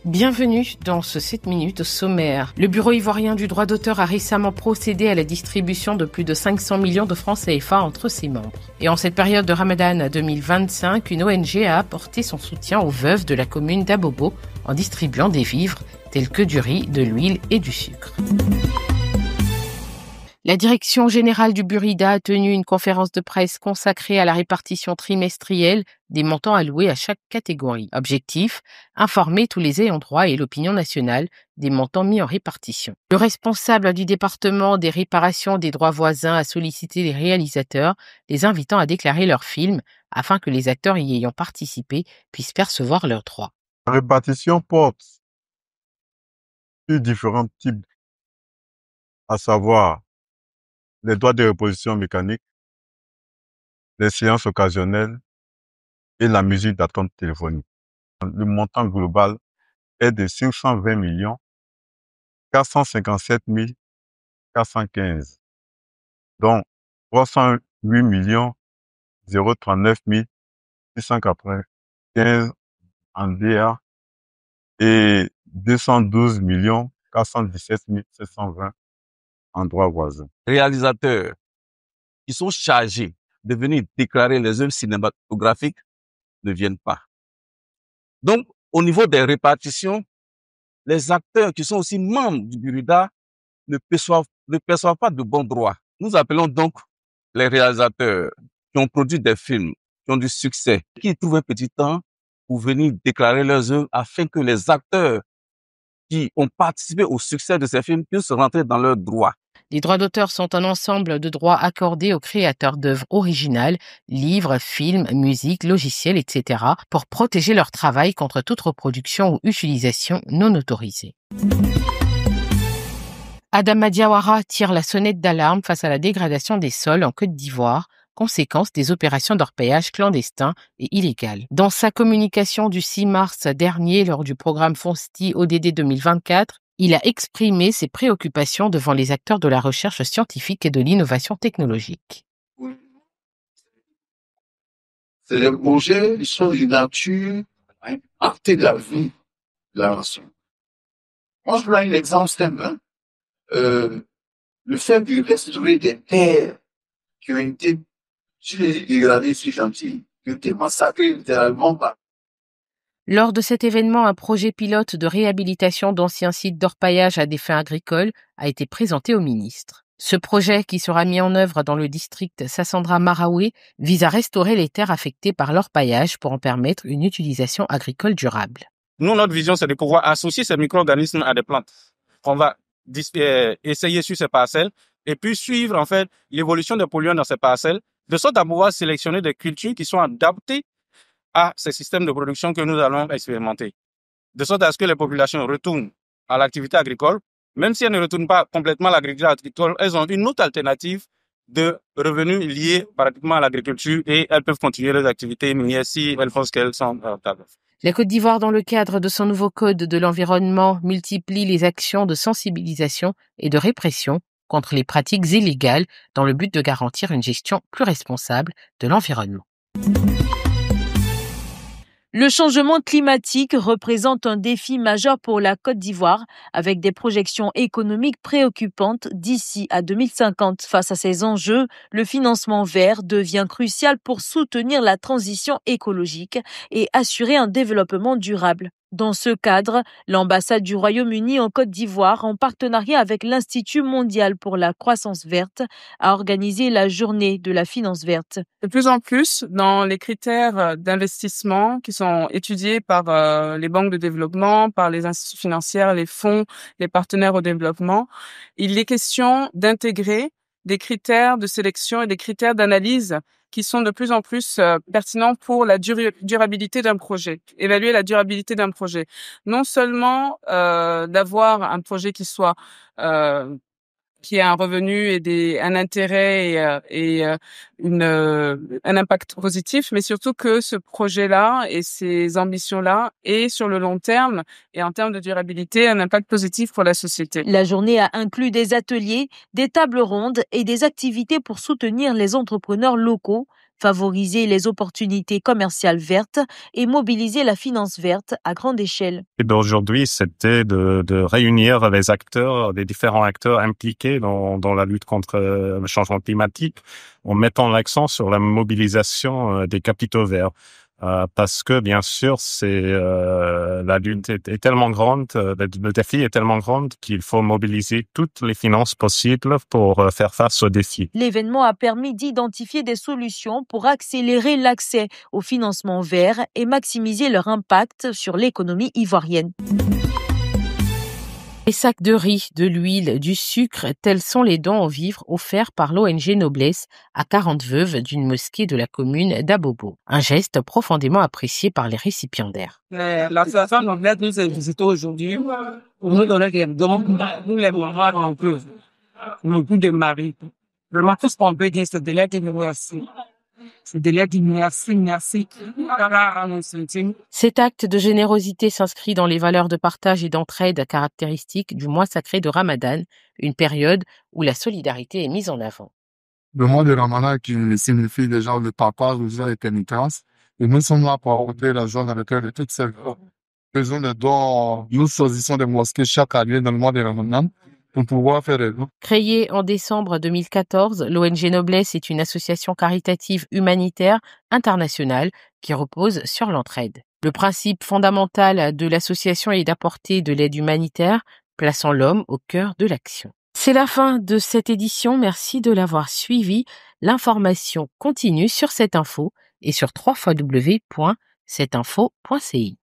Bienvenue dans ce 7 minutes sommaire. Le Bureau ivoirien du droit d'auteur a récemment procédé à la distribution de plus de 500 millions de francs CFA entre ses membres. Et en cette période de Ramadan 2025, une ONG a apporté son soutien aux veuves de la commune d'Abobo en distribuant des vivres tels que du riz, de l'huile et du sucre. La direction générale du Burida a tenu une conférence de presse consacrée à la répartition trimestrielle des montants alloués à chaque catégorie. Objectif, informer tous les ayants droit et l'opinion nationale des montants mis en répartition. Le responsable du département des réparations des droits voisins a sollicité les réalisateurs, les invitant à déclarer leurs films afin que les acteurs y ayant participé puissent percevoir leurs droits. La répartition porte sur différents types, à savoir les droits de reposition mécanique, les séances occasionnelles et la musique d'attente téléphonique. Le montant global est de 520 millions 457 415, dont 308 millions 039 695 en DA et 212 millions 417 720 en droit voisin. Réalisateurs qui sont chargés de venir déclarer les œuvres cinématographiques ne viennent pas. Donc, au niveau des répartitions, les acteurs qui sont aussi membres du Burida ne perçoivent pas de bons droits. Nous appelons donc les réalisateurs qui ont produit des films, qui ont du succès, qui trouvent un petit temps pour venir déclarer leurs œuvres afin que les acteurs qui ont participé au succès de ces films puissent rentrer dans leurs droits. Les droits d'auteur sont un ensemble de droits accordés aux créateurs d'œuvres originales, livres, films, musique, logiciels, etc., pour protéger leur travail contre toute reproduction ou utilisation non autorisée. Adama Diawara tire la sonnette d'alarme face à la dégradation des sols en Côte d'Ivoire, conséquence des opérations d'orpaillage clandestin et illégal. Dans sa communication du 6 mars dernier lors du programme FONSTI ODD 2024, il a exprimé ses préoccupations devant les acteurs de la recherche scientifique et de l'innovation technologique. C'est des projets qui sont d'une nature à impacter la vie de la nation. Moi, je prends un exemple simple. Le fait de restaurer des terres qui ont été, je les ai dégradées, c'est gentil, qui ont été massacrées littéralement par. Lors de cet événement, un projet pilote de réhabilitation d'anciens sites d'orpaillage à des fins agricoles a été présenté au ministre. Ce projet, qui sera mis en œuvre dans le district Sassandra-Maraoué, vise à restaurer les terres affectées par l'orpaillage pour en permettre une utilisation agricole durable. Nous, notre vision, c'est de pouvoir associer ces micro-organismes à des plantes qu'on va essayer sur ces parcelles et puis suivre en fait l'évolution des polluants dans ces parcelles, de sorte à pouvoir sélectionner des cultures qui sont adaptées à ces systèmes de production que nous allons expérimenter. De sorte à ce que les populations retournent à l'activité agricole, même si elles ne retournent pas complètement à l'agriculture agricole, elles ont une autre alternative de revenus liés pratiquement à l'agriculture et elles peuvent continuer leurs activités minières si elles font ce qu'elles sont rentables. La Côte d'Ivoire, dans le cadre de son nouveau code de l'environnement, multiplie les actions de sensibilisation et de répression contre les pratiques illégales dans le but de garantir une gestion plus responsable de l'environnement. Le changement climatique représente un défi majeur pour la Côte d'Ivoire, avec des projections économiques préoccupantes d'ici à 2050. Face à ces enjeux, le financement vert devient crucial pour soutenir la transition écologique et assurer un développement durable. Dans ce cadre, l'ambassade du Royaume-Uni en Côte d'Ivoire, en partenariat avec l'Institut mondial pour la croissance verte, a organisé la journée de la finance verte. De plus en plus, dans les critères d'investissement qui sont étudiés par les banques de développement, par les institutions financières, les fonds, les partenaires au développement, il est question d'intégrer des critères de sélection et des critères d'analyse qui sont de plus en plus pertinents pour la durabilité d'un projet, évaluer la durabilité d'un projet. Non seulement d'avoir un projet qui soit qui ait un revenu et un intérêt et un impact positif, mais surtout que ce projet-là et ces ambitions-là aient sur le long terme et en termes de durabilité un impact positif pour la société. La journée a inclus des ateliers, des tables rondes et des activités pour soutenir les entrepreneurs locaux favoriser les opportunités commerciales vertes et mobiliser la finance verte à grande échelle. Et d'aujourd'hui, c'était de réunir les différents acteurs impliqués dans la lutte contre le changement climatique en mettant l'accent sur la mobilisation des capitaux verts. Parce que bien sûr, la lutte est tellement grande, le défi est tellement grand qu'il faut mobiliser toutes les finances possibles pour faire face aux défis. L'événement a permis d'identifier des solutions pour accélérer l'accès au financement vert et maximiser leur impact sur l'économie ivoirienne. Les sacs de riz, de l'huile, du sucre, tels sont les dons en vivres offerts par l'ONG Noblesse à 40 veuves d'une mosquée de la commune d'Abobo. Un geste profondément apprécié par les récipiendaires. L'association Noblesse nous a visité aujourd'hui pour nous donner des dons, nous les voir un peu, le coup de mari. Vraiment, tout ce qu'on peut dire, c'est de l'aide et merci. Merci. Cet acte de générosité s'inscrit dans les valeurs de partage et d'entraide caractéristiques du mois sacré de Ramadan, une période où la solidarité est mise en avant. Le mois de Ramadan qui signifie déjà le partage, et pénitence. Et nous sommes là pour apporter la joie dans le cœur de toutes ces personnes dont nous choisissons des mosquées chaque année dans le mois de Ramadan pour pouvoir faire des dons. Créée en décembre 2014, l'ONG Noblesse est une association caritative humanitaire internationale qui repose sur l'entraide. Le principe fondamental de l'association est d'apporter de l'aide humanitaire, plaçant l'homme au cœur de l'action. C'est la fin de cette édition, merci de l'avoir suivi. L'information continue sur cette info et sur www.cetinfo.ci.